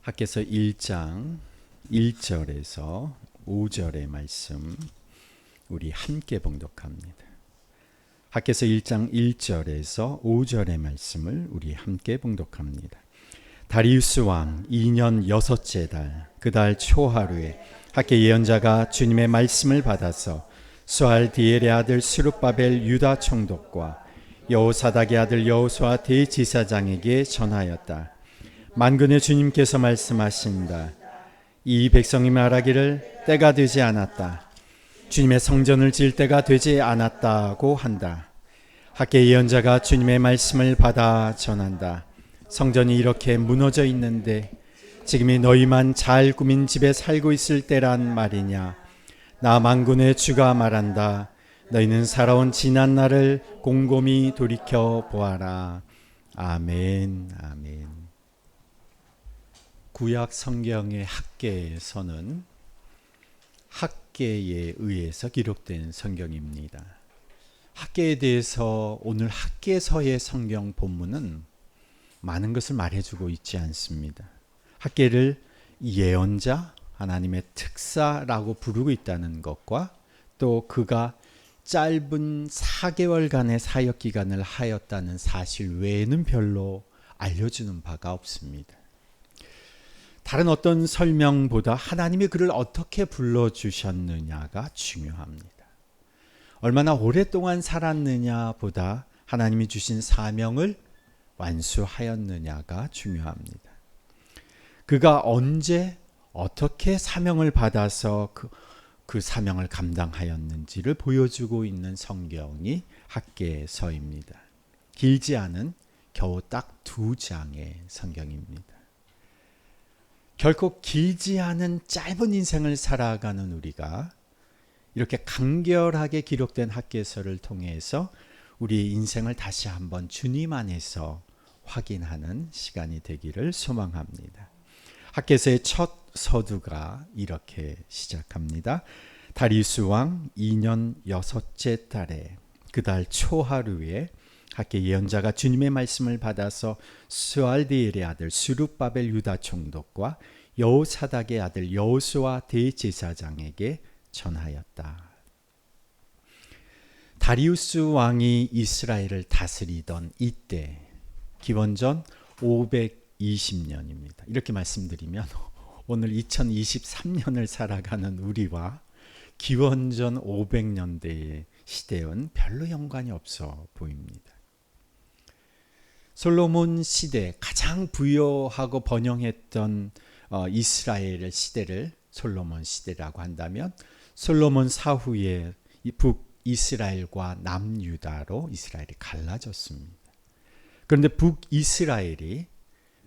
학개서 1장 1절에서 5절의 말씀 우리 함께 봉독합니다. 학개서 1장 1절에서 5절의 말씀을 우리 함께 봉독합니다. 다리우스 왕 2년 여섯째 달 그 달 초하루에 학개 예언자가 주님의 말씀을 받아서 스알디엘의 아들 스룹바벨 유다 총독과 여호사닥의 아들 여호수아 대지사장에게 전하였다. 만군의 주님께서 말씀하신다. 이 백성이 말하기를 때가 되지 않았다. 주님의 성전을 지을 때가 되지 않았다고 한다. 학개 예언자가 주님의 말씀을 받아 전한다. 성전이 이렇게 무너져 있는데 지금이 너희만 잘 꾸민 집에 살고 있을 때란 말이냐. 나 만군의 주가 말한다. 너희는 살아온 지난 날을 곰곰이 돌이켜 보아라. 아멘. 아멘. 구약 성경의 학개서는 학개에 의해서 기록된 성경입니다. 학개에 대해서 오늘 학개서의 성경 본문은 많은 것을 말해주고 있지 않습니다. 학개를 예언자, 하나님의 특사라고 부르고 있다는 것과 또 그가 짧은 4개월간의 사역 기간을 하였다는 사실 외에는 별로 알려주는 바가 없습니다. 다른 어떤 설명보다 하나님이 그를 어떻게 불러주셨느냐가 중요합니다. 얼마나 오랫동안 살았느냐보다 하나님이 주신 사명을 완수하였느냐가 중요합니다. 그가 언제 어떻게 사명을 받아서 그 사명을 감당하였는지를 보여주고 있는 성경이 학개서입니다. 길지 않은 겨우 딱 2장의 성경입니다. 결코 길지 않은 짧은 인생을 살아가는 우리가 이렇게 간결하게 기록된 학개서를 통해서 우리 인생을 다시 한번 주님 안에서 확인하는 시간이 되기를 소망합니다. 학개서의 첫 서두가 이렇게 시작합니다. 다리우스 왕 2년 여섯째 달에 그 달 초하루에 학개 예언자가 주님의 말씀을 받아서 스알디엘의 아들 스룹바벨 유다 총독과 여호사닥의 아들 여호수아 대제사장에게 전하였다. 다리우스 왕이 이스라엘을 다스리던 이때 기원전 520년입니다. 이렇게 말씀드리면 오늘 2023년을 살아가는 우리와 기원전 500년대의 시대는 별로 연관이 없어 보입니다. 솔로몬 시대 가장 부유하고 번영했던 이스라엘의 시대를 솔로몬 시대라고 한다면 솔로몬 사후에 북이스라엘과 남유다로 이스라엘이 갈라졌습니다. 그런데 북이스라엘이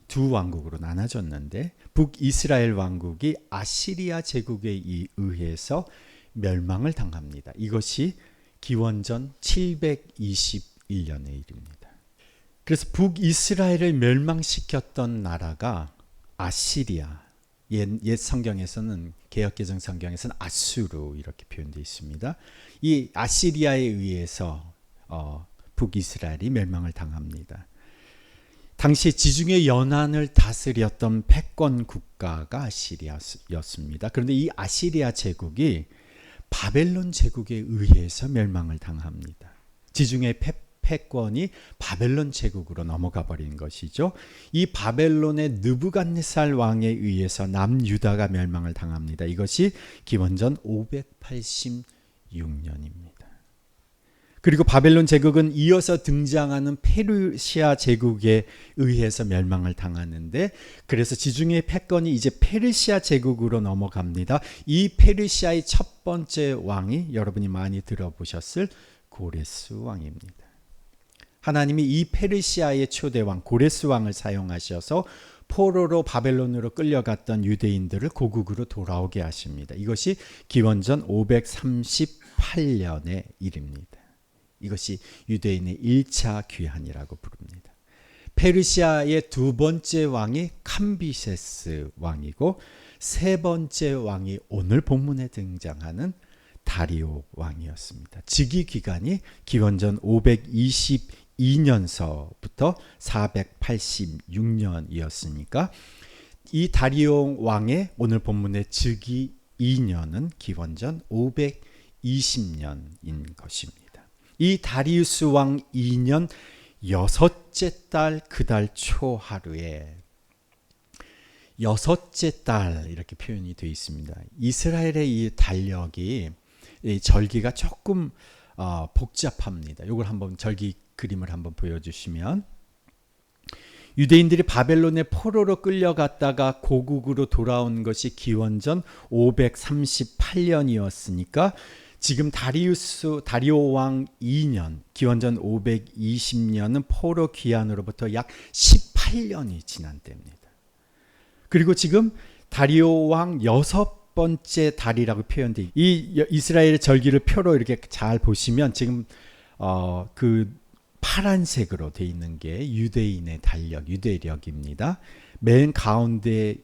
두 왕국으로 나눠졌는데 북이스라엘 왕국이 아시리아 제국에 의해서 멸망을 당합니다. 이것이 기원전 721년의 일입니다. 그래서 북이스라엘을 멸망시켰던 나라가 아시리아, 옛 성경에서는 개역개정 성경에서는 아수르 이렇게 표현되어 있습니다. 이 아시리아에 의해서 북이스라엘이 멸망을 당합니다. 당시 지중해 연안을 다스렸던 패권 국가가 아시리아였습니다. 그런데 이 아시리아 제국이 바벨론 제국에 의해서 멸망을 당합니다. 지중해 패권이 바벨론 제국으로 넘어가 버린 것이죠. 이 바벨론의 느부갓네살 왕에 의해서 남유다가 멸망을 당합니다. 이것이 기원전 586년입니다. 그리고 바벨론 제국은 이어서 등장하는 페르시아 제국에 의해서 멸망을 당하는데 그래서 지중해 패권이 이제 페르시아 제국으로 넘어갑니다. 이 페르시아의 첫 번째 왕이 여러분이 많이 들어보셨을 고레스 왕입니다. 하나님이 이 페르시아의 초대왕 고레스 왕을 사용하셔서 포로로 바벨론으로 끌려갔던 유대인들을 고국으로 돌아오게 하십니다. 이것이 기원전 538년의 일입니다. 이것이 유대인의 1차 귀환이라고 부릅니다. 페르시아의 두 번째 왕이 캄비세스 왕이고 세 번째 왕이 오늘 본문에 등장하는 다리오 왕이었습니다. 즉위 기간이 기원전 522년서부터 486년이었으니까 이 다리오 왕의 오늘 본문의 즉위 2년은 기원전 520년인 것입니다. 이 다리우스 왕 2년 여섯째 달 그 달 초하루에, 여섯째 달 이렇게 표현이 되어 있습니다. 이스라엘의 이 달력이, 이 절기가 조금 복잡합니다. 이걸 한번 절기 그림을 한번 보여주시면, 유대인들이 바벨론의 포로로 끌려갔다가 고국으로 돌아온 것이 기원전 538년이었으니까 지금 다리오 왕 2년, 기원전 520년은 포로 귀환으로부터 약 18년이 지난 때입니다. 그리고 지금 다리오 왕 여섯 번째 달이라고 표현돼, 이 이스라엘의 절기를 표로 이렇게 잘 보시면 지금 그 파란색으로 돼 있는 게 유대인의 달력, 유대력입니다. 맨 가운데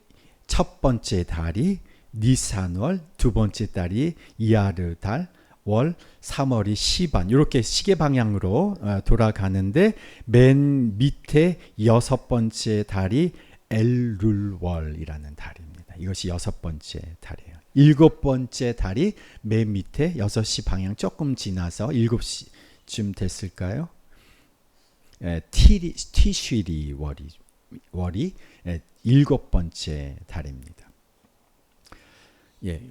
첫 번째 달이 니산월, 두 번째 달이 이아르달 월, 3월이 시반, 이렇게 시계 방향으로 돌아가는데, 맨 밑에 여섯 번째 달이 엘룰월이라는 달입니다. 이것이 여섯 번째 달이에요. 일곱 번째 달이 맨 밑에 6시 방향 조금 지나서 7시쯤 됐을까요? 티쉬리 월이 일곱 번째 달입니다. 예.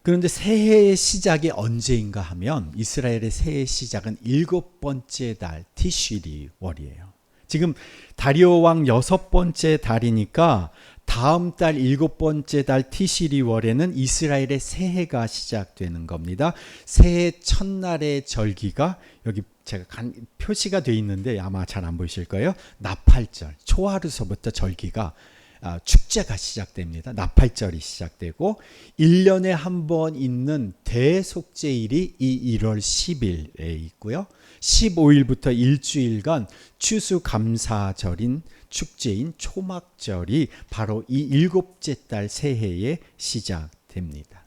그런데 새해의 시작이 언제인가 하면 이스라엘의 새해의 시작은 일곱 번째 달 티쉬리 월이에요. 지금 다리오 왕 여섯 번째 달이니까 다음 달 일곱 번째 달 티시리 월에는 이스라엘의 새해가 시작되는 겁니다. 새해 첫날의 절기가 여기 제가 표시가 되어 있는데 아마 잘 안 보이실 거예요. 나팔절, 초하루서부터 절기가 축제가 시작됩니다. 나팔절이 시작되고 1년에 한 번 있는 대속죄일이 이 1월 10일에 있고요. 15일부터 일주일간 추수감사절인 축제인 초막절이 바로 이 일곱째 달 새해에 시작됩니다.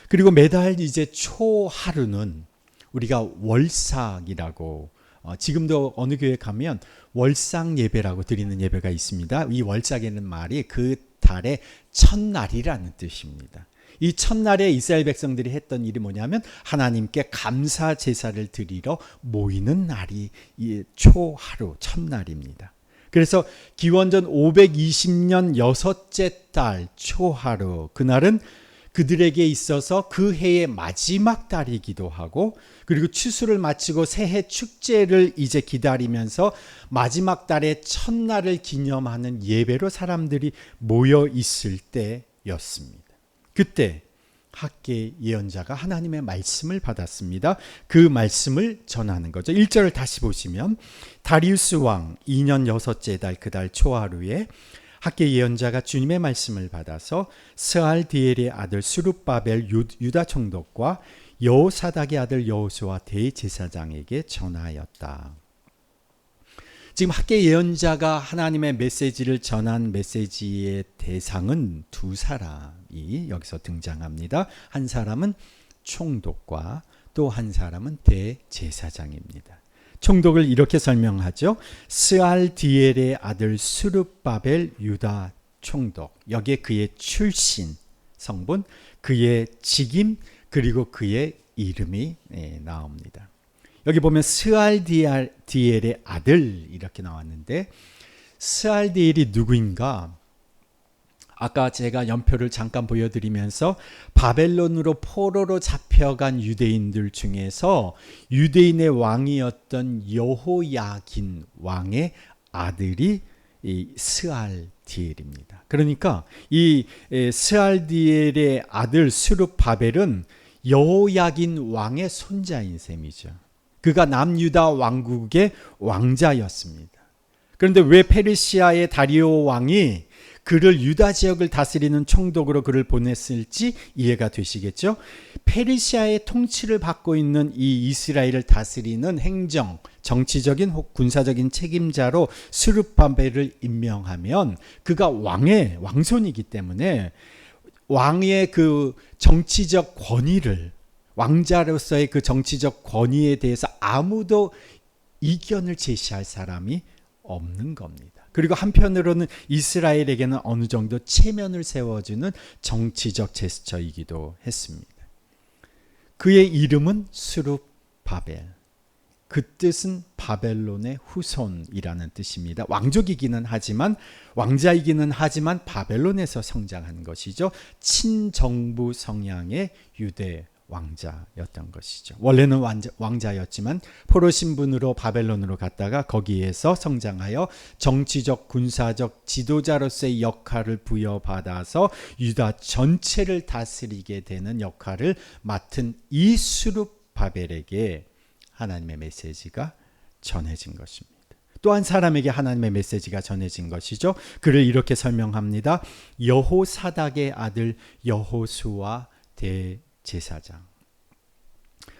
그리고 매달 이제 초하루는 우리가 월삭이라고, 지금도 어느 교회 가면 월삭 예배라고 드리는 예배가 있습니다. 이 월삭이라는 말이 그 달의 첫날이라는 뜻입니다. 이 첫날에 이스라엘 백성들이 했던 일이 뭐냐면 하나님께 감사 제사를 드리러 모이는 날이 이 초하루 첫날입니다. 그래서 기원전 520년 여섯째 달 초하루, 그날은 그들에게 있어서 그 해의 마지막 달이기도 하고, 그리고 추수를 마치고 새해 축제를 이제 기다리면서 마지막 달의 첫날을 기념하는 예배로 사람들이 모여 있을 때였습니다. 그때 학계 예언자가 하나님의 말씀을 받았습니다. 그 말씀을 전하는 거죠. 1절을 다시 보시면, 다리우스 왕 2년 여섯째 달 그 달 초하루에 학계 예언자가 주님의 말씀을 받아서 스알디엘의 아들 수룹바벨 유다 총독과 여호사닥의 아들 여호수아 대제사장에게 전하였다. 지금 학계 예언자가 하나님의 메시지를 전한 메시지의 대상은 두 사람이 여기서 등장합니다. 한 사람은 총독과 또 한 사람은 대제사장입니다. 총독을 이렇게 설명하죠. 스알디엘의 아들 수룹바벨 유다 총독. 여기에 그의 출신, 성분, 그의 직임, 그리고 그의 이름이 나옵니다. 여기 보면 스알디엘의 아들 이렇게 나왔는데, 스알디엘이 누구인가? 아까 제가 연표를 잠깐 보여드리면서 바벨론으로 포로로 잡혀간 유대인들 중에서 유대인의 왕이었던 여호야긴 왕의 아들이 이 스알디엘입니다. 그러니까 이 스알디엘의 아들 스룹바벨은 여호야긴 왕의 손자인 셈이죠. 그가 남유다 왕국의 왕자였습니다. 그런데 왜 페르시아의 다리오 왕이 그를 유다 지역을 다스리는 총독으로 그를 보냈을지 이해가 되시겠죠? 페르시아의 통치를 받고 있는 이 이스라엘을 다스리는 행정, 정치적인 혹 군사적인 책임자로 스룹바벨을 임명하면 그가 왕손이기 때문에 왕의 그 정치적 권위를, 왕자로서의 그 정치적 권위에 대해서 아무도 이견을 제시할 사람이 없는 겁니다. 그리고 한편으로는 이스라엘에게는 어느 정도 체면을 세워주는 정치적 제스처이기도 했습니다. 그의 이름은 수룹바벨. 그 뜻은 바벨론의 후손이라는 뜻입니다. 왕족이기는 하지만, 왕자이기는 하지만 바벨론에서 성장한 것이죠. 친정부 성향의 유대 왕자였던 것이죠. 원래는 왕자였지만 포로 신분으로 바벨론으로 갔다가 거기에서 성장하여 정치적, 군사적 지도자로서의 역할을 부여받아서 유다 전체를 다스리게 되는 역할을 맡은 이 수룹바벨에게 하나님의 메시지가 전해진 것입니다. 또 한 사람에게 하나님의 메시지가 전해진 것이죠. 그를 이렇게 설명합니다. 여호사닥의 아들 여호수아 대제사장.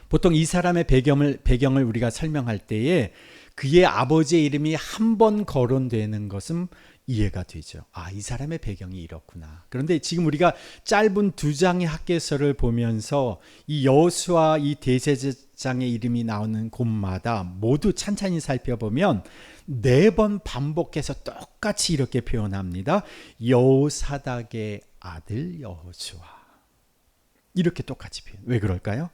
보통 이 사람의 배경을 우리가 설명할 때에 그의 아버지의 이름이 한 번 거론되는 것은 이해가 되죠. 아, 이 사람의 배경이 이렇구나. 그런데 지금 우리가 짧은 2장의 학개서를 보면서 이 여호수아 이 대제사장의 이름이 나오는 곳마다 모두 찬찬히 살펴보면 4번 반복해서 똑같이 이렇게 표현합니다. 여호사닥의 아들 여호수아. 이렇게 똑같이 표현. 왜 그럴까요?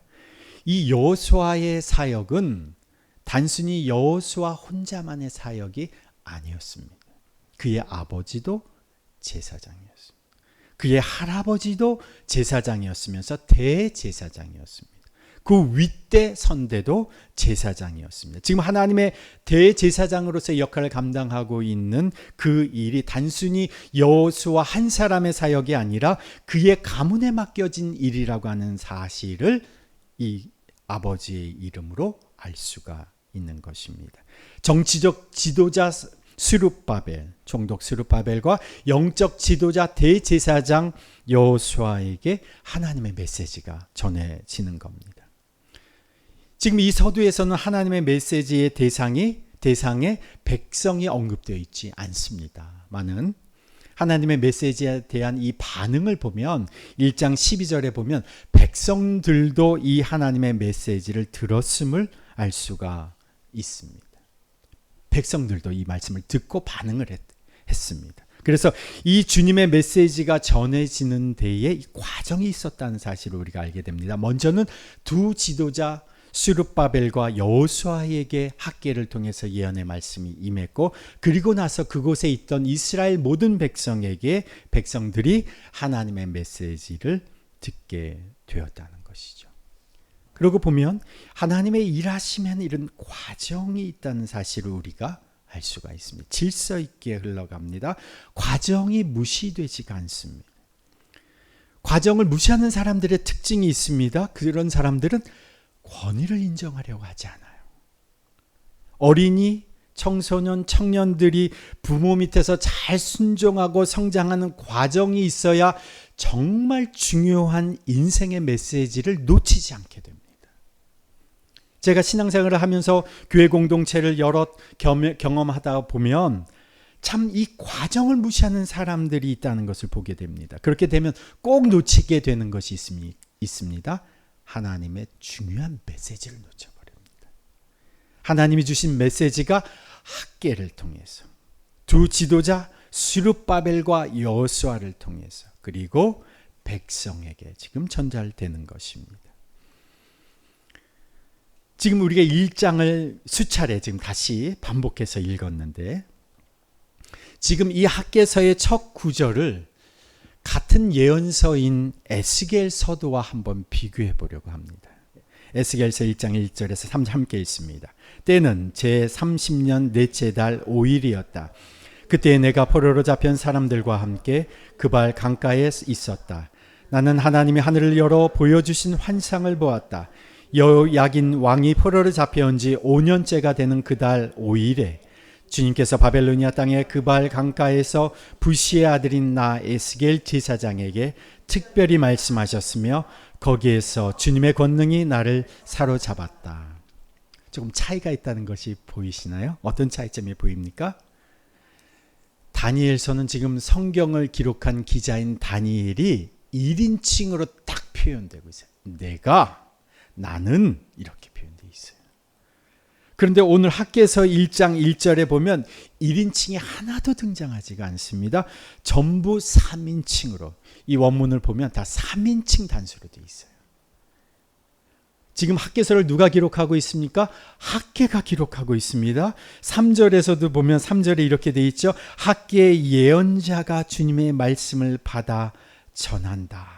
이 여호수아의 사역은 단순히 여호수아 혼자만의 사역이 아니었습니다. 그의 아버지도 제사장이었습니다. 그의 할아버지도 제사장이었으면서 대제사장이었습니다. 그 윗대 선대도 제사장이었습니다. 지금 하나님의 대제사장으로서의 역할을 감당하고 있는 그 일이 단순히 여호수아 한 사람의 사역이 아니라 그의 가문에 맡겨진 일이라고 하는 사실을 이 아버지의 이름으로 알 수가 있는 것입니다. 정치적 지도자 수룹바벨, 총독 수룹바벨과 영적 지도자 대제사장 여호수아에게 하나님의 메시지가 전해지는 겁니다. 지금 이 서두에서는 하나님의 메시지의 대상에 백성이 언급되어 있지 않습니다. 많은 하나님의 메시지에 대한 이 반응을 보면 1장 12절에 보면 백성들도 이 하나님의 메시지를 들었음을 알 수가 있습니다. 백성들도 이 말씀을 듣고 반응을 했습니다. 그래서 이 주님의 메시지가 전해지는 데에 이 과정이 있었다는 사실을 우리가 알게 됩니다. 먼저는 두 지도자 수룹바벨과 여호수아에게 학계를 통해서 예언의 말씀이 임했고, 그리고 나서 그곳에 있던 이스라엘 모든 백성에게 백성들이 하나님의 메시지를 듣게 되었다는 것이죠. 그러고 보면 하나님의 일하시면 이런 과정이 있다는 사실을 우리가 알 수가 있습니다. 질서 있게 흘러갑니다. 과정이 무시되지가 않습니다. 과정을 무시하는 사람들의 특징이 있습니다. 그런 사람들은 권위를 인정하려고 하지 않아요. 어린이, 청소년, 청년들이 부모 밑에서 잘 순종하고 성장하는 과정이 있어야 정말 중요한 인생의 메시지를 놓치지 않게 됩니다. 제가 신앙생활을 하면서 교회 공동체를 여러 경험하다 보면 참 이 과정을 무시하는 사람들이 있다는 것을 보게 됩니다. 그렇게 되면 꼭 놓치게 되는 것이 있습니다. 하나님의 중요한 메시지를 놓쳐버립니다. 하나님이 주신 메시지가 학계를 통해서 두 지도자 수룹바벨과 여호수아를 통해서 그리고 백성에게 지금 전달되는 것입니다. 지금 우리가 1장을 수차례 지금 다시 반복해서 읽었는데 지금 이 학개서의 첫 구절을 같은 예언서인 에스겔 서도와 한번 비교해 보려고 합니다. 에스겔서 1장 1절에서 3절 함께 읽습니다. 때는 제30년 넷째 달 5일이었다. 그때 내가 포로로 잡힌 사람들과 함께 그발 강가에 있었다. 나는 하나님이 하늘을 열어 보여주신 환상을 보았다. 여호야긴 왕이 포로로 잡혀온 지 5년째가 되는 그달 5일에 주님께서 바벨로니아 땅의 그발 강가에서 부시의 아들인 나 에스겔 제사장에게 특별히 말씀하셨으며 거기에서 주님의 권능이 나를 사로잡았다. 조금 차이가 있다는 것이 보이시나요? 어떤 차이점이 보입니까? 다니엘서는 지금 성경을 기록한 기자인 다니엘이 1인칭으로 딱 표현되고 있어요. 나는 이렇게 표현되어 있어요. 그런데 오늘 학개서 1장 1절에 보면 1인칭이 하나도 등장하지가 않습니다. 전부 3인칭으로, 이 원문을 보면 다 3인칭 단수로 되어 있어요. 지금 학개서를 누가 기록하고 있습니까? 학개가 기록하고 있습니다. 3절에서도 보면 3절에 이렇게 되어 있죠. 학개의 예언자가 주님의 말씀을 받아 전한다.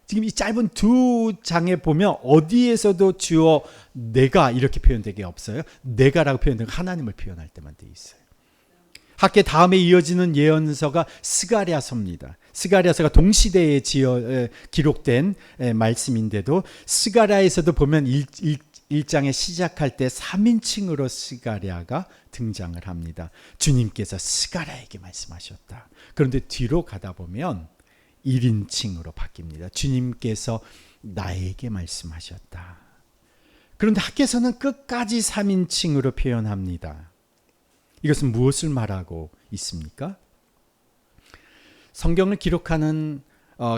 지금 이 짧은 두 장에 보면 어디에서도 주어 내가 이렇게 표현되게 없어요. 내가라고 표현되고 하나님을 표현할 때만 되어 있어요. 학개 다음에 이어지는 예언서가 스가랴서입니다. 스가랴서가 동시대에 기록된 말씀인데도 스가랴에서도 보면 1장에 시작할 때 3인칭으로 스가랴가 등장을 합니다. 주님께서 스가랴에게 말씀하셨다. 그런데 뒤로 가다 보면 1인칭으로 바뀝니다. 주님께서 나에게 말씀하셨다. 그런데 학개서는 끝까지 3인칭으로 표현합니다. 이것은 무엇을 말하고 있습니까? 성경을 기록하는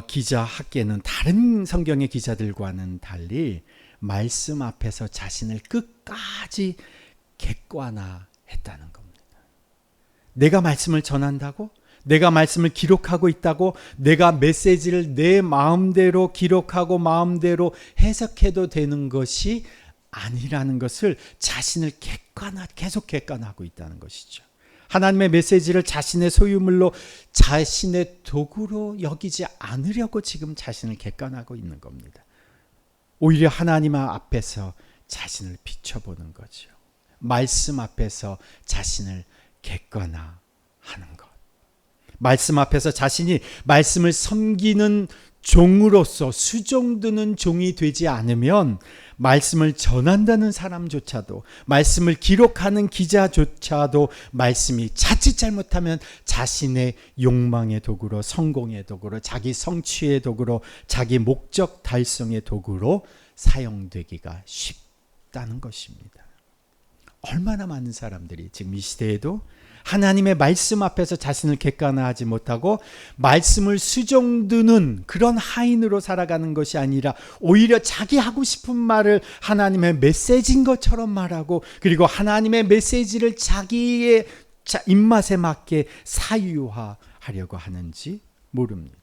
기자 학개는 다른 성경의 기자들과는 달리 말씀 앞에서 자신을 끝까지 객관화했다는 겁니다. 내가 말씀을 전한다고? 내가 말씀을 기록하고 있다고? 내가 메시지를 내 마음대로 기록하고 마음대로 해석해도 되는 것이 아니라는 것을 자신을 계속 객관화하고 있다는 것이죠. 하나님의 메시지를 자신의 소유물로, 자신의 도구로 여기지 않으려고 지금 자신을 객관화하고 있는 겁니다. 오히려 하나님 앞에서 자신을 비춰보는 거죠. 말씀 앞에서 자신을 객관화하는 것. 말씀 앞에서 자신이 말씀을 섬기는 종으로서 수종드는 종이 되지 않으면 말씀을 전한다는 사람조차도, 말씀을 기록하는 기자조차도 말씀이 자칫 잘못하면 자신의 욕망의 도구로, 성공의 도구로, 자기 성취의 도구로, 자기 목적 달성의 도구로 사용되기가 쉽다는 것입니다. 얼마나 많은 사람들이 지금 이 시대에도 하나님의 말씀 앞에서 자신을 객관화하지 못하고 말씀을 수종드는 그런 하인으로 살아가는 것이 아니라 오히려 자기 하고 싶은 말을 하나님의 메시지인 것처럼 말하고, 그리고 하나님의 메시지를 자기의 입맛에 맞게 사유화하려고 하는지 모릅니다.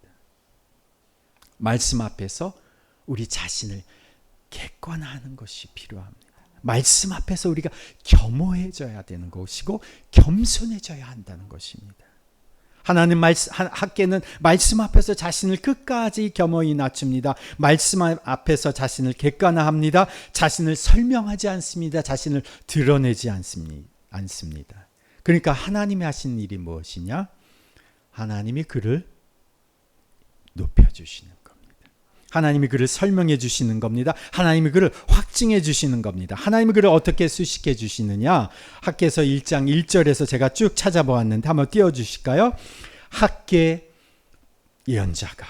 말씀 앞에서 우리 자신을 객관화하는 것이 필요합니다. 말씀 앞에서 우리가 겸허해져야 되는 것이고 겸손해져야 한다는 것입니다. 하나님 학개는 말씀 앞에서 자신을 끝까지 겸허히 낮춥니다. 말씀 앞에서 자신을 객관화합니다. 자신을 설명하지 않습니다. 자신을 드러내지 않습니다. 그러니까 하나님이 하신 일이 무엇이냐? 하나님이 그를 높여주시는 겁니다. 하나님이 그를 설명해 주시는 겁니다. 하나님이 그를 확증해 주시는 겁니다. 하나님이 그를 어떻게 수식해 주시느냐? 학개서 1장 1절에서 제가 쭉 찾아보았는데 한번 띄워주실까요? 학개 예언자가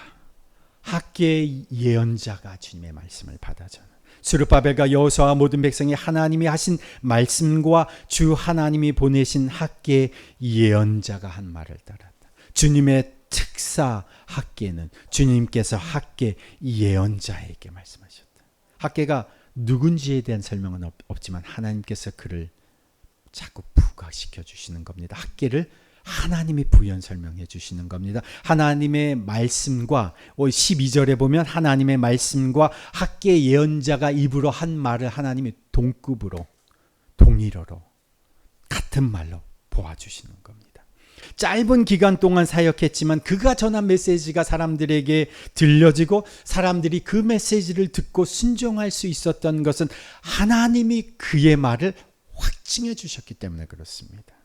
주님의 말씀을 받아 전한, 스룹바벨과 여호수아와 모든 백성이 하나님이 하신 말씀과 주 하나님이 보내신 학개 예언자가 한 말을 따랐다. 주님의 특사 학개는 주님께서 학개 예언자에게 말씀하셨다. 학개가 누군지에 대한 설명은 없지만 하나님께서 그를 자꾸 부각시켜 주시는 겁니다. 학개를 하나님이 부연 설명해 주시는 겁니다. 하나님의 말씀과 12절에 보면 하나님의 말씀과 학개 예언자가 입으로 한 말을 하나님이 동급으로, 동일어로, 같은 말로 보아주시는 겁니다. 짧은 기간 동안 사역했지만 그가 전한 메시지가 사람들에게 들려지고 사람들이 그 메시지를 듣고 순종할 수 있었던 것은 하나님이 그의 말을 확증해 주셨기 때문에 그렇습니다.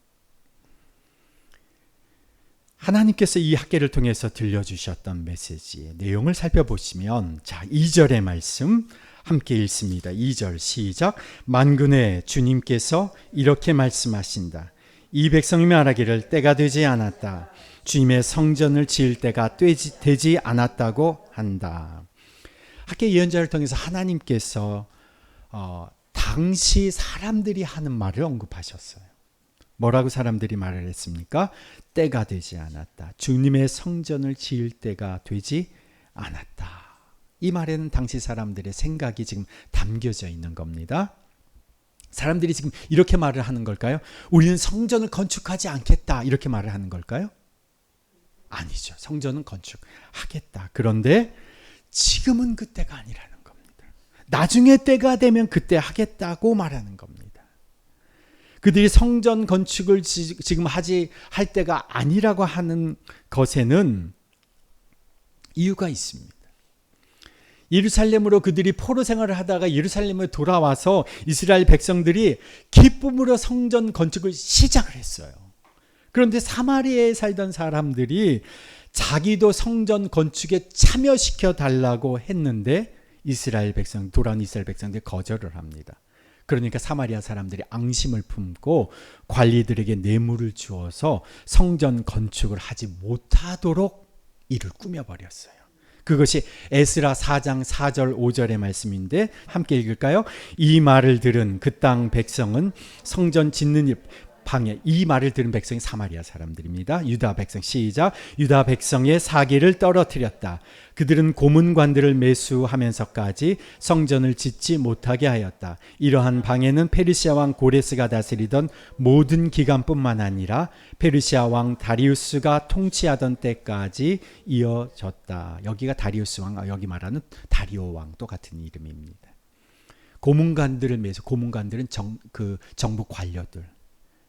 하나님께서 이 학개를 통해서 들려주셨던 메시지의 내용을 살펴보시면, 자, 2절의 말씀 함께 읽습니다. 2절 시작. 만군의 주님께서 이렇게 말씀하신다. 이 백성이 말하기를 때가 되지 않았다. 주님의 성전을 지을 때가 되지 않았다고 한다. 학개 예언자를 통해서 하나님께서 당시 사람들이 하는 말을 언급하셨어요. 뭐라고 사람들이 말을 했습니까? 때가 되지 않았다. 주님의 성전을 지을 때가 되지 않았다. 이 말에는 당시 사람들의 생각이 지금 담겨져 있는 겁니다. 사람들이 지금 이렇게 말을 하는 걸까요? 우리는 성전을 건축하지 않겠다 이렇게 말을 하는 걸까요? 아니죠. 성전은 건축하겠다. 그런데 지금은 그때가 아니라는 겁니다. 나중에 때가 되면 그때 하겠다고 말하는 겁니다. 그들이 성전 건축을 지금 할 때가 아니라고 하는 것에는 이유가 있습니다. 예루살렘으로 그들이 포로 생활을 하다가 예루살렘에 돌아와서 이스라엘 백성들이 기쁨으로 성전 건축을 시작을 했어요. 그런데 사마리아에 살던 사람들이 자기도 성전 건축에 참여시켜 달라고 했는데 돌아온 이스라엘 백성들이 거절을 합니다. 그러니까 사마리아 사람들이 앙심을 품고 관리들에게 뇌물을 주어서 성전 건축을 하지 못하도록 이를 꾸며버렸어요. 그것이 에스라 4장 4절 5절의 말씀인데 함께 읽을까요? 이 말을 들은 그 땅 백성은 성전 짓는 방해, 이 말을 들은 백성이 사마리아 사람들입니다. 유다 백성, 시작. 유다 백성의 사기를 떨어뜨렸다. 그들은 고문관들을 매수하면서까지 성전을 짓지 못하게 하였다. 이러한 방해는 페르시아 왕 고레스가 다스리던 모든 기간뿐만 아니라 페르시아 왕 다리우스가 통치하던 때까지 이어졌다. 여기가 다리우스 왕, 여기 말하는 다리오 왕도 같은 이름입니다. 고문관들을 고문관들은 정부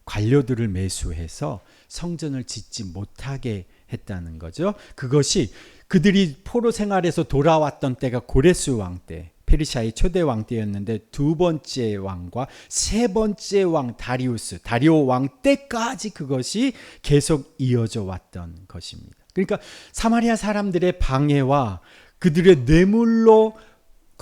관료들을 매수해서 성전을 짓지 못하게 했다는 거죠. 그것이 그들이 포로 생활에서 돌아왔던 때가 고레스 왕 때, 페르시아의 초대 왕 때였는데 두 번째 왕과 세 번째 왕 다리오 왕 때까지 그것이 계속 이어져 왔던 것입니다. 그러니까 사마리아 사람들의 방해와 그들의 뇌물로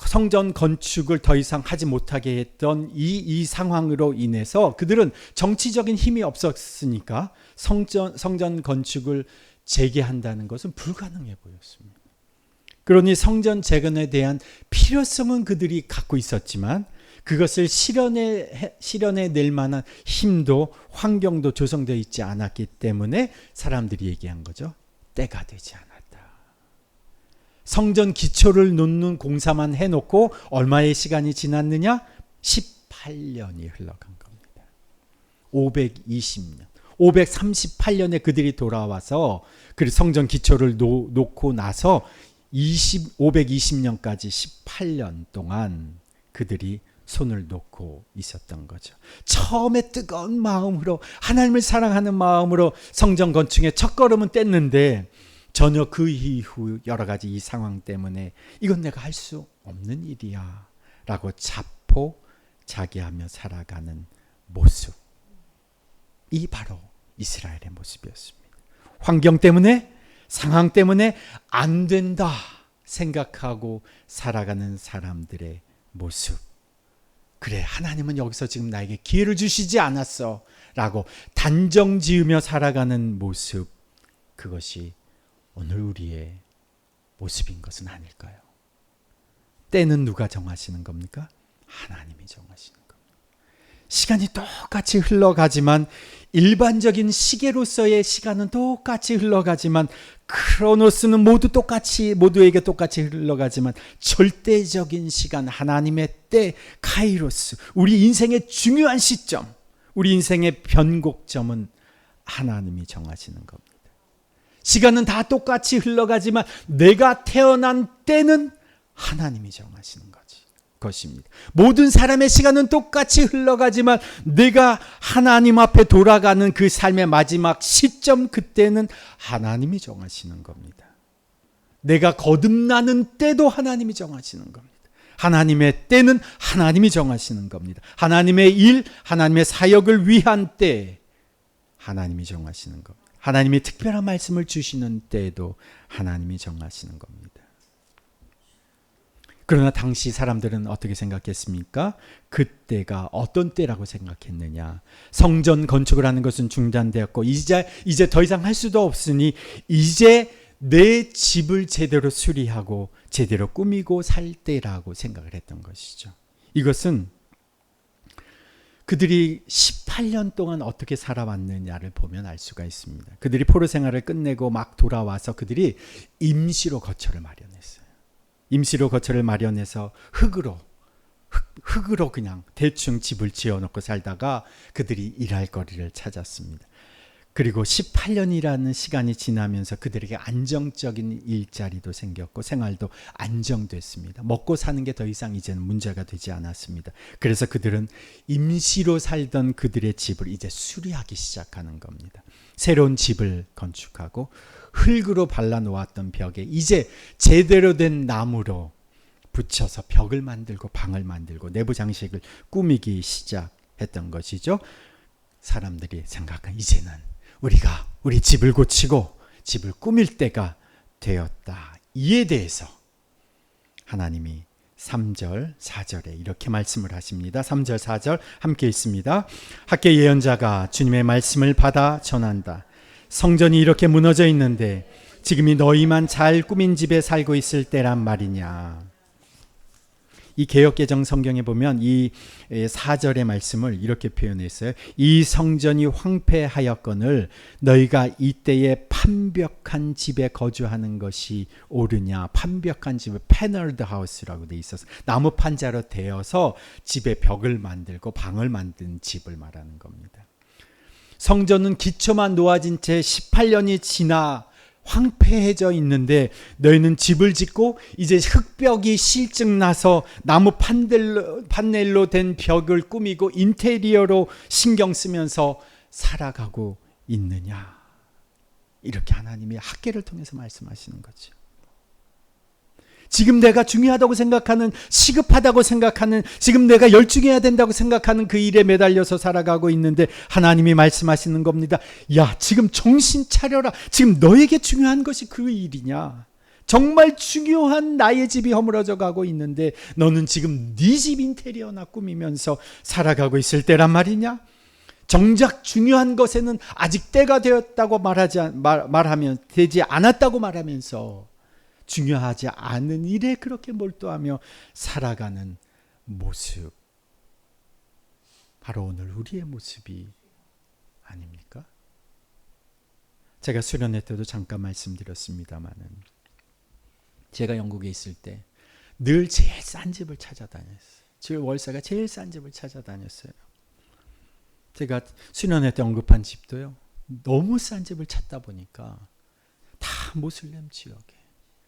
성전 건축을 더 이상 하지 못하게 했던 이 상황으로 인해서 그들은 정치적인 힘이 없었으니까 성전 건축을 재개한다는 것은 불가능해 보였습니다. 그러니 성전 재건에 대한 필요성은 그들이 갖고 있었지만 그것을 실현해낼 만한 힘도 환경도 조성되어 있지 않았기 때문에 사람들이 얘기한 거죠. 때가 되지 않았다. 성전 기초를 놓는 공사만 해놓고 얼마의 시간이 지났느냐? 18년이 흘러간 겁니다. 520년. 538년에 그들이 돌아와서 그 성전 기초를 놓고 나서 520년까지 18년 동안 그들이 손을 놓고 있었던 거죠. 처음에 뜨거운 마음으로 하나님을 사랑하는 마음으로 성전 건축의 첫걸음은 뗐는데 전혀 그 이후 여러 가지 이 상황 때문에 이건 내가 할 수 없는 일이야 라고 자포자기하며 살아가는 모습, 이 바로 이스라엘의 모습이었습니다. 환경 때문에, 상황 때문에 안 된다 생각하고 살아가는 사람들의 모습. 그래, 하나님은 여기서 지금 나에게 기회를 주시지 않았어 라고 단정 지으며 살아가는 모습, 그것이 오늘 우리의 모습인 것은 아닐까요? 때는 누가 정하시는 겁니까? 하나님이 정하시는 겁니다. 시간이 똑같이 흘러가지만 일반적인 시계로서의 시간은 똑같이 흘러가지만 크로노스는 모두에게 똑같이 흘러가지만 절대적인 시간, 하나님의 때, 카이로스, 우리 인생의 중요한 시점, 우리 인생의 변곡점은 하나님이 정하시는 겁니다. 시간은 다 똑같이 흘러가지만 내가 태어난 때는 하나님이 정하시는 것입니다. 모든 사람의 시간은 똑같이 흘러가지만 내가 하나님 앞에 돌아가는 그 삶의 마지막 시점, 그때는 하나님이 정하시는 겁니다. 내가 거듭나는 때도 하나님이 정하시는 겁니다. 하나님의 때는 하나님이 정하시는 겁니다. 하나님의 일, 하나님의 사역을 위한 때 하나님이 정하시는 겁니다. 하나님이 특별한 말씀을 주시는 때에도 하나님이 정하시는 겁니다. 그러나 당시 사람들은 어떻게 생각했습니까? 그때가 어떤 때라고 생각했느냐? 성전 건축을 하는 것은 중단되었고 이제 더 이상 할 수도 없으니 이제 내 집을 제대로 수리하고 제대로 꾸미고 살 때라고 생각을 했던 것이죠. 이것은 그들이 18년 동안 어떻게 살아왔느냐를 보면 알 수가 있습니다. 그들이 포로 생활을 끝내고 막 돌아와서 그들이 임시로 거처를 마련했어요. 임시로 거처를 마련해서 흙으로 흙으로 그냥 대충 집을 지어놓고 살다가 그들이 일할 거리를 찾았습니다. 그리고 18년이라는 시간이 지나면서 그들에게 안정적인 일자리도 생겼고 생활도 안정됐습니다. 먹고 사는 게 더 이상 이제는 문제가 되지 않았습니다. 그래서 그들은 임시로 살던 그들의 집을 이제 수리하기 시작하는 겁니다. 새로운 집을 건축하고 흙으로 발라놓았던 벽에 이제 제대로 된 나무로 붙여서 벽을 만들고 방을 만들고 내부 장식을 꾸미기 시작했던 것이죠. 사람들이 생각한 이제는 우리가 우리 집을 고치고 집을 꾸밀 때가 되었다. 이에 대해서 하나님이 3절, 4절에 이렇게 말씀을 하십니다. 3절, 4절 함께 있습니다. 학개 예언자가 주님의 말씀을 받아 전한다. 성전이 이렇게 무너져 있는데 지금이 너희만 잘 꾸민 집에 살고 있을 때란 말이냐. 이 개역개정 성경에 보면 이 4절의 말씀을 이렇게 표현했어요. 이 성전이 황폐하였거늘 너희가 이때에 판벽한 집에 거주하는 것이 옳으냐. 판벽한 집을 패널드 하우스라고 돼 있어서 나무 판자로 되어서 집에 벽을 만들고 방을 만든 집을 말하는 겁니다. 성전은 기초만 놓아진 채 18년이 지나 황폐해져 있는데 너희는 집을 짓고 이제 흙벽이 실증나서 나무 판넬로 된 벽을 꾸미고 인테리어로 신경 쓰면서 살아가고 있느냐. 이렇게 하나님이 학개를 통해서 말씀하시는 거죠. 지금 내가 중요하다고 생각하는, 시급하다고 생각하는, 지금 내가 열중해야 된다고 생각하는 그 일에 매달려서 살아가고 있는데 하나님이 말씀하시는 겁니다. 야, 지금 정신 차려라. 지금 너에게 중요한 것이 그 일이냐. 정말 중요한 나의 집이 허물어져 가고 있는데 너는 지금 네 집 인테리어나 꾸미면서 살아가고 있을 때란 말이냐. 정작 중요한 것에는 아직 때가 되었다고 말하면 되지 않았다고 말하면서 중요하지 않은 일에 그렇게 몰두하며 살아가는 모습, 바로 오늘 우리의 모습이 아닙니까? 제가 수련회 때도 잠깐 말씀드렸습니다마는 제가 영국에 있을 때 늘 제일 싼 집을 찾아다녔어요. 집 월세가 제일 싼 집을 찾아다녔어요. 제가 수련회 때 언급한 집도요, 너무 싼 집을 찾다 보니까 다 모슬렘 지역에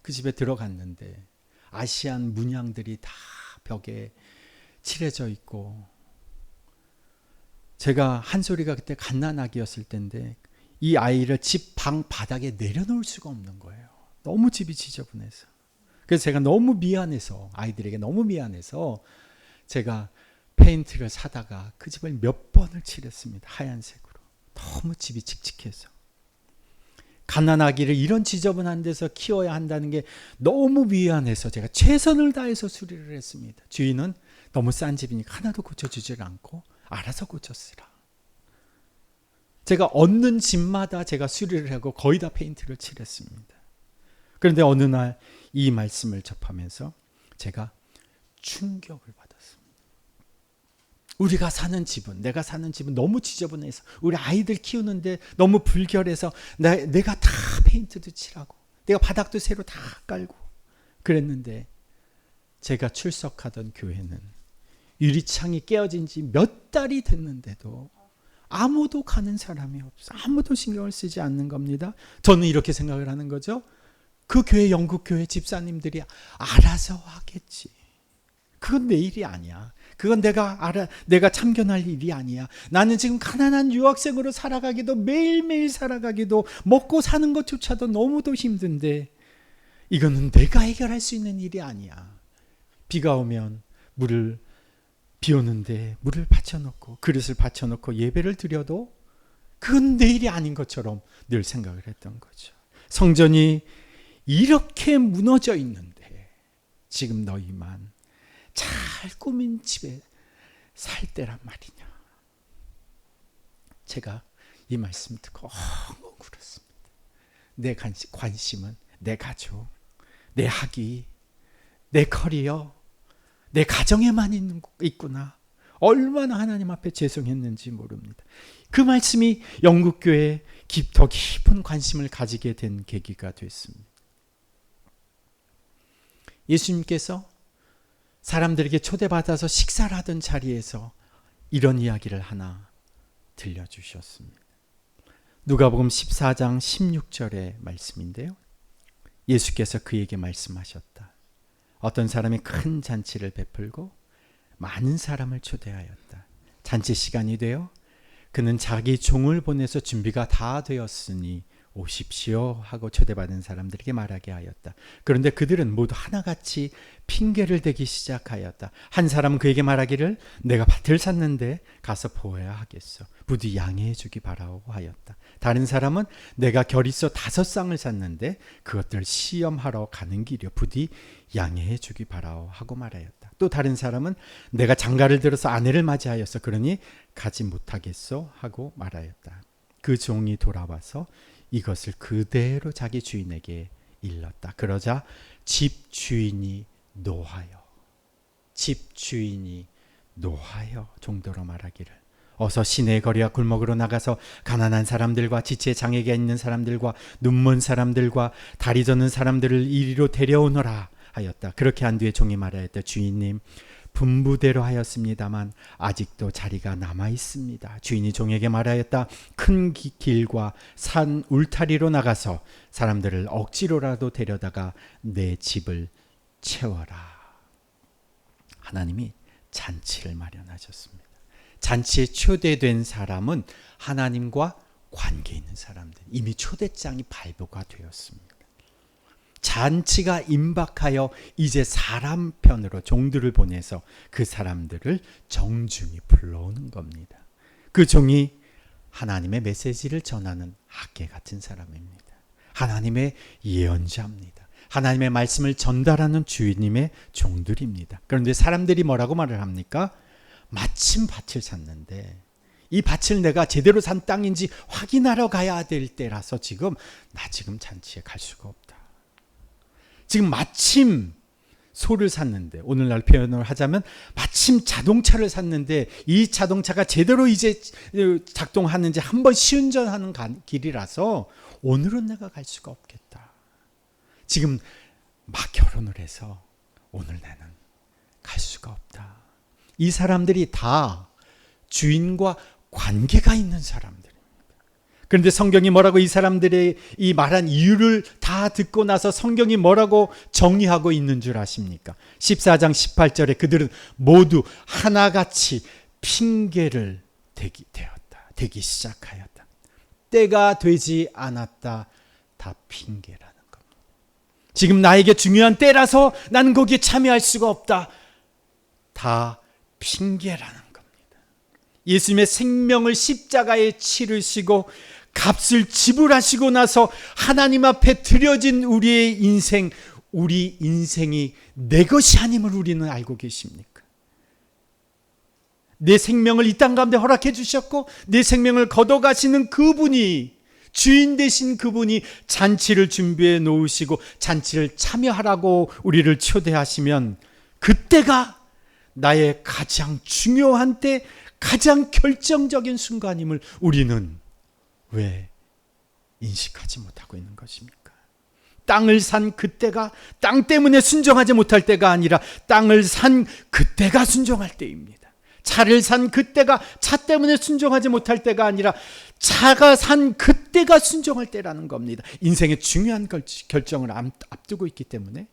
그 집에 들어갔는데 아시안 문양들이 다 벽에 칠해져 있고, 제가 한 소리가 그때 갓난아기였을 때인데 이 아이를 집 방 바닥에 내려놓을 수가 없는 거예요. 너무 집이 지저분해서. 그래서 제가 너무 미안해서, 아이들에게 너무 미안해서 제가 페인트를 사다가 그 집을 몇 번을 칠했습니다. 하얀색으로. 너무 집이 칙칙해서. 갓난아기를 이런 지저분한 데서 키워야 한다는 게 너무 미안해서 제가 최선을 다해서 수리를 했습니다. 주인은 너무 싼 집이니까 하나도 고쳐주질 않고 알아서 고쳤으라. 제가 얻는 집마다 제가 수리를 하고 거의 다 페인트를 칠했습니다. 그런데 어느 날 이 말씀을 접하면서 제가 충격을 받았습니다. 우리가 사는 집은, 내가 사는 집은 너무 지저분해서, 우리 아이들 키우는데 너무 불결해서 내가 다 페인트도 칠하고 내가 바닥도 새로 다 깔고 그랬는데, 제가 출석하던 교회는 유리창이 깨어진 지 몇 달이 됐는데도 아무도 가는 사람이 없어. 아무도 신경을 쓰지 않는 겁니다. 저는 이렇게 생각을 하는 거죠. 그 교회, 영국 교회 집사님들이 알아서 하겠지. 그건 내 일이 아니야. 그건 내가 참견할 일이 아니야. 나는 지금 가난한 유학생으로 살아가기도, 매일매일 살아가기도, 먹고 사는 것조차도 너무도 힘든데 이거는 내가 해결할 수 있는 일이 아니야. 비가 오면 비 오는데 물을 받쳐놓고 그릇을 받쳐놓고 예배를 드려도 그건 내 일이 아닌 것처럼 늘 생각을 했던 거죠. 성전이 이렇게 무너져 있는데 지금 너희만 잘 꾸민 집에 살 때란 말이냐. 제가 이 말씀 듣고 엉엉 울었습니다. 내 관심은 내 가족, 내 학위, 내 커리어, 내 가정에만 있구나. 얼마나 하나님 앞에 죄송했는지 모릅니다. 그 말씀이 영국교회에 더 깊은 관심을 가지게 된 계기가 됐습니다. 예수님께서 사람들에게 초대받아서 식사를 하던 자리에서 이런 이야기를 하나 들려주셨습니다. 누가복음 14장 16절의 말씀인데요. 예수께서 그에게 말씀하셨다. 어떤 사람이 큰 잔치를 베풀고 많은 사람을 초대하였다. 잔치 시간이 되어 그는 자기 종을 보내서 준비가 다 되었으니 오십시오 하고 초대받은 사람들에게 말하게 하였다. 그런데 그들은 모두 하나같이 핑계를 대기 시작하였다. 한 사람은 그에게 말하기를 내가 밭을 샀는데 가서 보아야 하겠어. 부디 양해해 주기 바라고 하였다. 다른 사람은 내가 결의서 5쌍을 샀는데 그것들 시험하러 가는 길이여. 부디 양해해 주기 바라오 하고 말하였다. 또 다른 사람은 내가 장가를 들어서 아내를 맞이하였어. 그러니 가지 못하겠소 하고 말하였다. 그 종이 돌아와서 이것을 그대로 자기 주인에게 일렀다. 그러자 집 주인이 노하여 종도로 말하기를 어서 시내 거리와 골목으로 나가서 가난한 사람들과 지체 장애가 있는 사람들과 눈먼 사람들과 다리 젖는 사람들을 이리로 데려오너라 하였다. 그렇게 한 뒤에 종이 말하였다. 주인님, 분부대로 하였습니다만 아직도 자리가 남아 있습니다. 주인이 종에게 말하였다. 큰 길과 산 울타리로 나가서 사람들을 억지로라도 데려다가 내 집을 채워라. 하나님이 잔치를 마련하셨습니다. 잔치에 초대된 사람은 하나님과 관계 있는 사람들, 이미 초대장이 발부가 되었습니다. 잔치가 임박하여 이제 사람 편으로 종들을 보내서 그 사람들을 정중히 불러오는 겁니다. 그 종이 하나님의 메시지를 전하는 학계 같은 사람입니다. 하나님의 예언자입니다. 하나님의 말씀을 전달하는 주인님의 종들입니다. 그런데 사람들이 뭐라고 말을 합니까? 마침 밭을 샀는데 이 밭을 내가 제대로 산 땅인지 확인하러 가야 될 때라서 지금 잔치에 갈 수가 없다. 지금 마침 소를 샀는데, 오늘날 표현을 하자면 마침 자동차를 샀는데 이 자동차가 제대로 이제 작동하는지 한번 시운전하는 길이라서 오늘은 내가 갈 수가 없겠다. 지금 막 결혼을 해서 오늘 나는 갈 수가 없다. 이 사람들이 다 주인과 관계가 있는 사람들입니다. 그런데 성경이 뭐라고 이 사람들의 이 말한 이유를 다 듣고 나서 성경이 뭐라고 정리하고 있는 줄 아십니까? 14장 18절에 그들은 모두 하나같이 핑계를 대기 시작하였다. 때가 되지 않았다. 다 핑계라는 겁니다. 지금 나에게 중요한 때라서 나는 거기에 참여할 수가 없다. 다 핑계라는 겁니다. 예수님의 생명을 십자가에 치르시고 값을 지불하시고 나서 하나님 앞에 드려진 우리 인생이 내 것이 아님을 우리는 알고 계십니까? 내 생명을 이 땅 가운데 허락해 주셨고 내 생명을 걷어가시는 그분이, 주인 되신 그분이 잔치를 준비해 놓으시고 잔치를 참여하라고 우리를 초대하시면 그때가 나의 가장 중요한 때, 가장 결정적인 순간임을 우리는 왜 인식하지 못하고 있는 것입니까? 땅을 산 그때가 땅 때문에 순종하지 못할 때가 아니라 땅을 산 그때가 순종할 때입니다. 차를 산 그때가 차 때문에 순종하지 못할 때가 아니라 차가 산 그때가 순종할 때라는 겁니다. 인생의 중요한 결정을 앞두고 있기 때문에,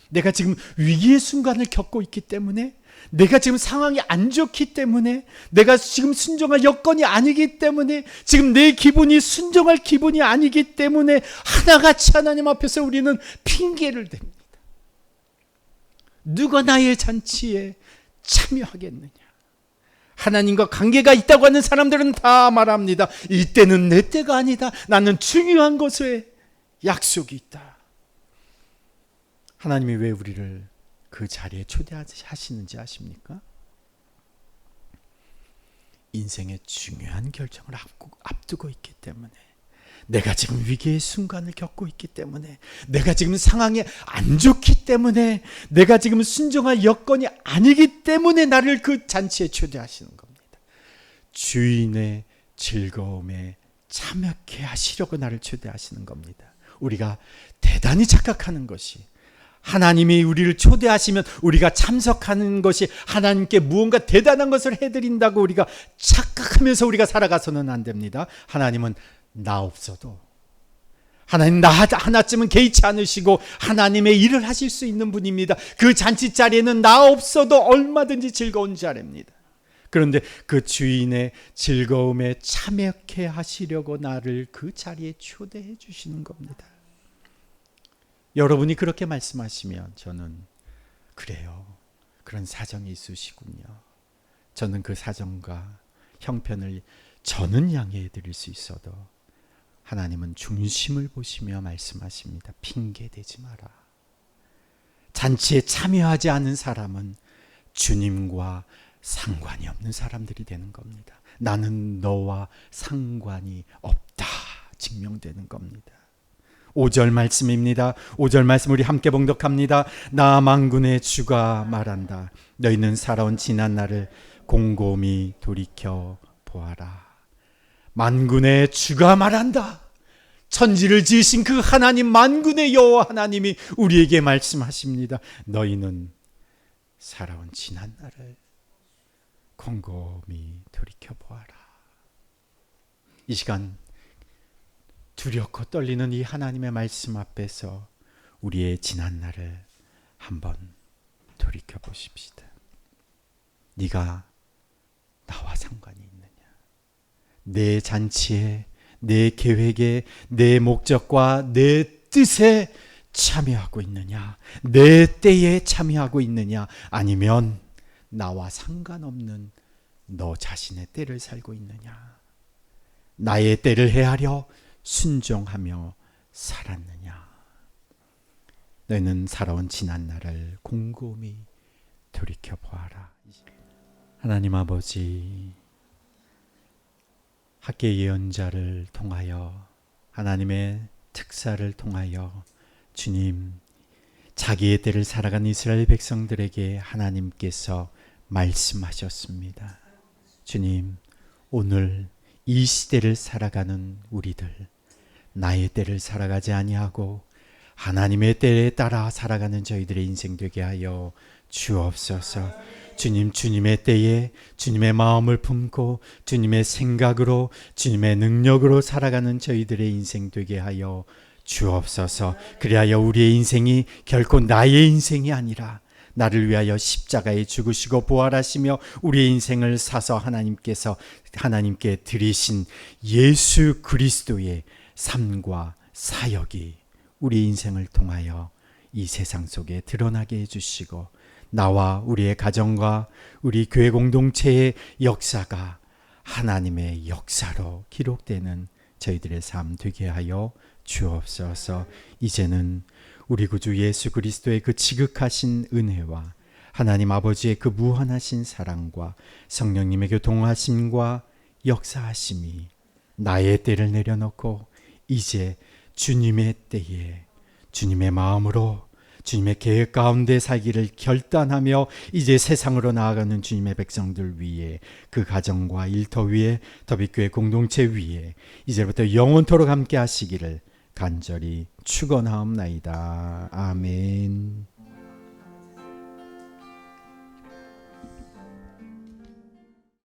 내가 지금 위기의 순간을 겪고 있기 때문에, 내가 지금 상황이 안 좋기 때문에, 내가 지금 순종할 여건이 아니기 때문에, 지금 내 기분이 순종할 기분이 아니기 때문에 하나같이 하나님 앞에서 우리는 핑계를 댑니다. 누가 나의 잔치에 참여하겠느냐? 하나님과 관계가 있다고 하는 사람들은 다 말합니다. 이때는 내 때가 아니다. 나는 중요한 것에 약속이 있다. 하나님이 왜 우리를 그 자리에 초대하시는지 아십니까? 인생의 중요한 결정을 앞두고 있기 때문에, 내가 지금 위기의 순간을 겪고 있기 때문에, 내가 지금 상황이 안 좋기 때문에, 내가 지금 순종할 여건이 아니기 때문에 나를 그 잔치에 초대하시는 겁니다. 주인의 즐거움에 참여케 하시려고 나를 초대하시는 겁니다. 우리가 대단히 착각하는 것이, 하나님이 우리를 초대하시면 우리가 참석하는 것이 하나님께 무언가 대단한 것을 해드린다고 우리가 착각하면서 우리가 살아가서는 안 됩니다. 하나님은 나 없어도, 하나님 나 하나쯤은 개의치 않으시고 하나님의 일을 하실 수 있는 분입니다. 그 잔치 자리에는 나 없어도 얼마든지 즐거운 자리입니다. 그런데 그 주인의 즐거움에 참여케 하시려고 나를 그 자리에 초대해 주시는 겁니다. 여러분이 그렇게 말씀하시면 저는 그래요, 그런 사정이 있으시군요. 저는 그 사정과 형편을 저는 양해해 드릴 수 있어도 하나님은 중심을 보시며 말씀하십니다. 핑계 대지 마라. 잔치에 참여하지 않은 사람은 주님과 상관이 없는 사람들이 되는 겁니다. 나는 너와 상관이 없다 증명되는 겁니다. 5절 말씀입니다. 5절 말씀 우리 함께 봉독합니다. 나 만군의 주가 말한다. 너희는 살아온 지난 날을 곰곰이 돌이켜 보아라. 만군의 주가 말한다. 천지를 지으신 그 하나님, 만군의 여호와 하나님이 우리에게 말씀하십니다. 너희는 살아온 지난 날을 곰곰이 돌이켜 보아라. 이 시간 두렵고 떨리는 이 하나님의 말씀 앞에서 우리의 지난 날을 한번 돌이켜 보십시다. 네가 나와 상관이 있느냐? 내 잔치에, 내 계획에, 내 목적과 내 뜻에 참여하고 있느냐? 내 때에 참여하고 있느냐? 아니면 나와 상관없는 너 자신의 때를 살고 있느냐? 나의 때를 헤아려 순종하며 살았느냐? 너희는 살아온 지난 날을 곰곰이 돌이켜 보아라. 하나님 아버지, 학계 예언자를 통하여, 하나님의 특사를 통하여 주님, 자기의 때를 살아간 이스라엘 백성들에게 하나님께서 말씀하셨습니다. 주님, 오늘 이 시대를 살아가는 우리들, 나의 때를 살아가지 아니하고 하나님의 때에 따라 살아가는 저희들의 인생 되게 하여 주옵소서. 주님, 주님의 때에 주님의 마음을 품고 주님의 생각으로, 주님의 능력으로 살아가는 저희들의 인생 되게 하여 주옵소서. 그리하여 우리의 인생이 결코 나의 인생이 아니라 나를 위하여 십자가에 죽으시고 부활하시며 우리의 인생을 사서 하나님께 드리신 예수 그리스도의 삶과 사역이 우리 인생을 통하여 이 세상 속에 드러나게 해주시고, 나와 우리의 가정과 우리 교회 공동체의 역사가 하나님의 역사로 기록되는 저희들의 삶 되게 하여 주옵소서. 이제는 우리 구주 예수 그리스도의 그 지극하신 은혜와 하나님 아버지의 그 무한하신 사랑과 성령님의 교통하심과 역사하심이 나의 때를 내려놓고 이제 주님의 때에 주님의 마음으로 주님의 계획 가운데 살기를 결단하며 이제 세상으로 나아가는 주님의 백성들 위에, 그 가정과 일터 위에, 더비교회 공동체 위에 이제부터 영원토록 함께 하시기를 간절히 축원하옵나이다. 아멘.